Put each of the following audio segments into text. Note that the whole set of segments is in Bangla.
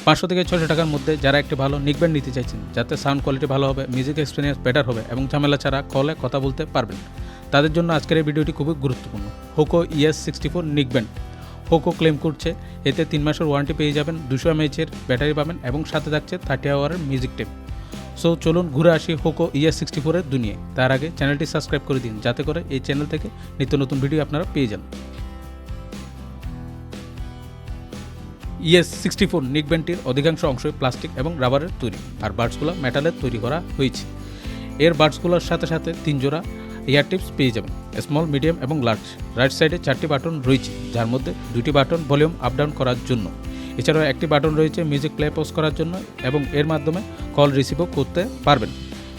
500 থেকে 600 টাকার মধ্যে যারা একটি ভালো নেক ব্যান্ড নিতে চাইছেন, যাতে সাউন্ড কোয়ালিটি ভালো হবে, মিউজিক এক্সপিরিয়েন্স বেটার হবে এবং ঝামেলা ছাড়া কলে কথা বলতে পারবেন, তাদের জন্য আজকের এই ভিডিওটি খুবই গুরুত্বপূর্ণ। Hoco ES64 neck band Hoco claim করছে এতে 3 মাসের ওয়ারেন্টি পেয়ে যাবেন, 200 mAh ব্যাটারি পাবেন এবং সাথে থাকছে 30 আওয়ারের মিউজিক টেপ। সো চলুন ঘুরে আসি হোকো ES64 এর দুনিয়ায়। তার আগে চ্যানেলটি সাবস্ক্রাইব করে দিন, যাতে করে এই চ্যানেল থেকে নিত্য নতুন ভিডিও আপনারা পেয়ে যান। ES64 নেক ব্যান্ডটির অধিকাংশ অংশই প্লাস্টিক এবং রাবারের তৈরি, আর বাডসগুলো মেটালের তৈরি করা হয়েছে। এর বাডসগুলোর সাথে সাথে 3 জোড়া ইয়ার টিপস পেয়ে যাবেন, স্মল, মিডিয়াম এবং লার্জ। রাইট সাইডে 4টি বাটন রয়েছে, যার মধ্যে 2টি বাটন ভলিউম আপ ডাউন করার জন্য। এছাড়াও একটি বাটন রয়েছে মিউজিক প্লে পজ করার জন্য এবং এর মাধ্যমে কল রিসিভও করতে পারবেন।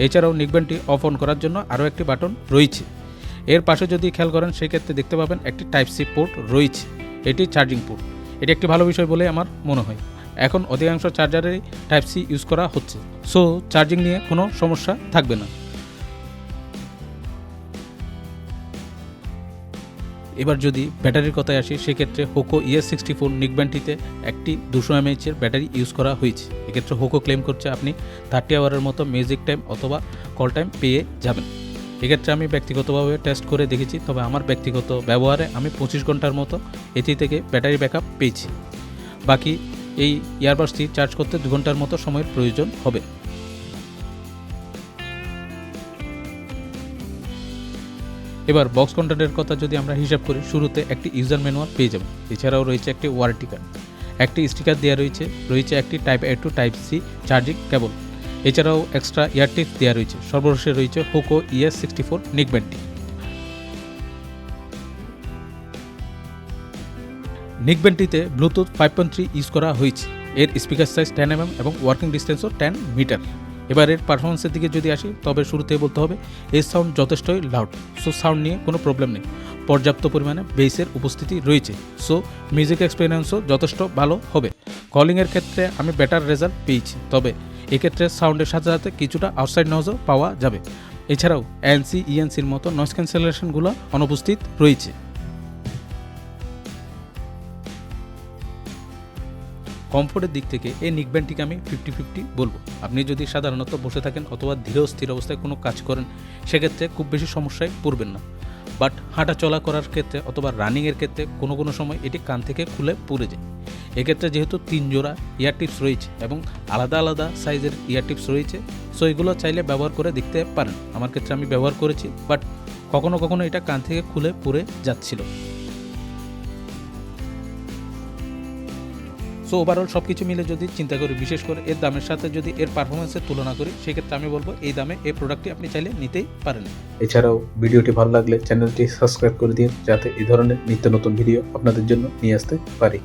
এছাড়াও নেক ব্যান্ডটি অফ অন করার জন্য আরও একটি বাটন রয়েছে। এর পাশে যদি খেয়াল করেন সেক্ষেত্রে দেখতে পাবেন একটি টাইপ সি পোর্ট রয়েছে, এটি চার্জিং পোর্ট। এটি একটি ভালো বিষয় বলে আমার মনে হয়। এখন অধিকাংশ চার্জারেরই টাইপ সি ইউজ করা হচ্ছে, সো চার্জিং নিয়ে কোনো সমস্যা থাকবে না। এবার যদি ব্যাটারির কথায় আসি, সেক্ষেত্রে হোকো ES64 নেক ব্যান্ডটিতে একটি 200 mAh ব্যাটারি ইউজ করা হয়েছে। এক্ষেত্রে হোকো ক্লেম করছে আপনি 30 আওয়ারের মতো মিউজিক টাইম অথবা কল টাইম পেয়ে যাবেন। এক্ষেত্রে আমি ব্যক্তিগতভাবে টেস্ট করে দেখেছি, তবে আমার ব্যক্তিগত ব্যবহারে আমি 25 ঘন্টার মতো এটি থেকে ব্যাটারি ব্যাকআপ পেয়েছি। বাকি এই ইয়ারবাডসটি চার্জ করতে 2 ঘন্টার মতো সময়ের প্রয়োজন হবে। এবার বক্স কন্টেন্টের কথা যদি আমরা হিসাব করি, শুরুতে একটি ইউজার ম্যানুয়াল পেয়ে যাবেন। এছাড়াও রয়েছে একটি ওয়ারেন্টি কার্ড, একটি স্টিকার দেওয়া রয়েছে একটি type A to type C charging cable. এছাড়াও এক্সট্রা ইয়ার টিপস দেওয়া রয়েছে। সর্বশেষে রয়েছে হোকো ES64 নেক ব্যান্ডটি। নেক ব্যান্ডটিতে ব্লুটুথ 5.3 ইউজ করা হয়েছে। এর স্পিকার সাইজ 10 mm এবং ওয়ার্কিং ডিস্টেন্সও 10 মিটার। এবার এর পারফরমেন্সের দিকে যদি আসি, তবে শুরুতেই বলতে হবে এর সাউন্ড যথেষ্টই লাউড, সো সাউন্ড নিয়ে কোনো প্রবলেম নেই। পর্যাপ্ত পরিমাণে বেসের উপস্থিতি রয়েছে, সো মিউজিক এক্সপিরিয়েন্সও যথেষ্ট ভালো হবে। কলিংয়ের ক্ষেত্রে আমি বেটার রেজাল্ট পেয়েছি, তবে এক্ষেত্রে সাউন্ডের সাথে সাথে কিছুটা আউটসাইড নয়েজও পাওয়া যাবে। এছাড়াও ANC ENCর মতো নয়েজ ক্যান্সেলেশনগুলো অনুপস্থিত রয়েছে। কমফোর্টের দিক থেকে এই নেক ব্যান্ডটিকে আমি 50-50 বলবো। আপনি যদি সাধারণত বসে থাকেন অথবা ধীর স্থির অবস্থায় কোনো কাজ করেন, সেক্ষেত্রে খুব বেশি সমস্যায় পড়বেন না। বাট হাঁটা চলা করার ক্ষেত্রে অথবা রানিংয়ের ক্ষেত্রে কোনো সময় এটি কান থেকে খুলে পড়ে যায়। এক্ষেত্রে যেহেতু 3 জোড়া ইয়ার টিপস রয়েছে এবং আলাদা আলাদা সাইজের ইয়ার টিপস রয়েছে, সো এগুলো চাইলে ব্যবহার করে দেখতে পারেন। আমার ক্ষেত্রে আমি ব্যবহার করেছি, বাট কখনো এটা কান থেকে খুলে পড়ে যাচ্ছিল। সো ওভারঅল সব কিছু মিলে যদি চিন্তা করি, বিশেষ করে এর দামের সাথে যদি এর পারফরমেন্সের তুলনা করি, সেক্ষেত্রে আমি বলবো এই দামে এই প্রোডাক্টটি আপনি চাইলে নিতেই পারেন। এছাড়াও ভিডিওটি ভালো লাগলে চ্যানেলটি সাবস্ক্রাইব করে দিন, যাতে এই ধরনের নিত্য নতুন ভিডিও আপনাদের জন্য নিয়ে আসতে পারি।